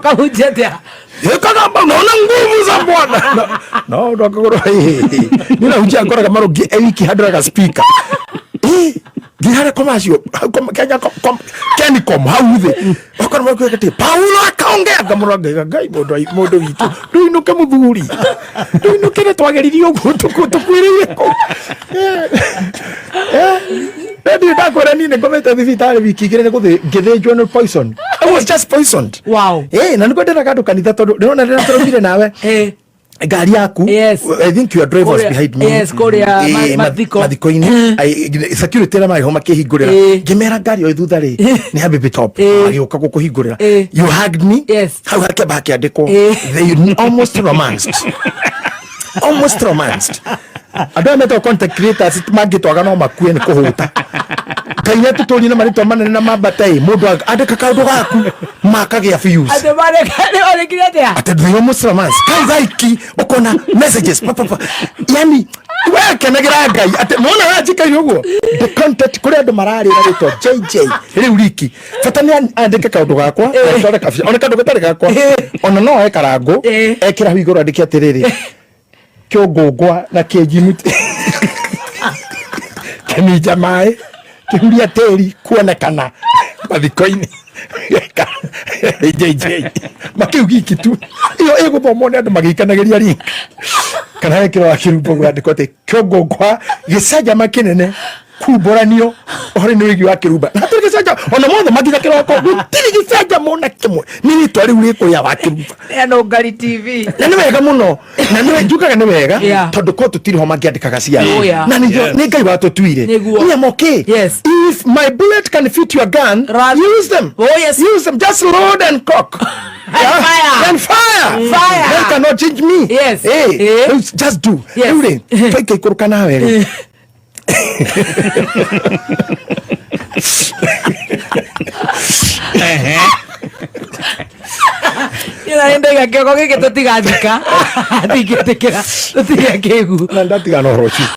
Kahujatia. Kana ba naona nguvu za Bwana. No ndo akagora nina hujia ngora kama wiki hadra ka speaker. Gihara komasio Kenya Kenicom hauthe okora mako kete Paulo akaongea ngamuraga ngai modo witu rino ke muthuri rino kene twageririo tukwiriye ko Maybe back when I need to come to the vitale wiki kire ko ngithe journal poison. I was just poisoned. Wow. Na niko ndera kadu kanitha tondu ndona ndera turobire nawe. Gari yaku. Yes. I think your driver was behind me. Yes, Korea Mathiko-ini. Security na mai homa kihingurira. Ngimera gari o thutha ri ni habibi top. Agioka gukuhingurira. You hugged me. Yes. How hake back yandiko. They almost romanced. Almost romanced. Ado meto content creators magitwaga no makue ni kuhuta. Kaina tuturi na marito manene na mabatai mundu andika kaundu gaku makagia views. Ate bare kiratia. Ate the almost romance. Kai like ukona messages papa. Yani we kenagira ngai ate mona hajika yugo. The content kuri andu marari na rito JJ riu riki. Fatani andika kaundu gakwa ndore kafia. Ona kaundu gatari gakwa. Ona no ekarago ekira higoro andiki atiriri. Kyogogwa na kejimuti kemija mai kihuria teri kuonekana mathiko-ini JJ makiugi kitu iyo iguthomwo andu magikanagiria ri kana ekiro akirumbo gwandiko te kyogogwa gicaja makinene kuboranio ori ni wigi wa kirumba na turi gicaja ona mothe magiga kiroko tiri gicaja mona kimwe nini twari uri ko ya wa kirumba no ngari TV na ni wega muno na ni njukaga ni wega tondu ko tutiri ho mangiandikaga cia na ni ngai watu tuire ni amoke. Yes. If my bullet can fit your gun, use them. Oh yes, use them. Just load and cock. And fire. They cannot change me. Yes. Hey, just do. Ure fake kuruka na wewe. Ila ndega kego gike tutigathika. Athike tikira tutiga kegu. Na ndatiga no rochi.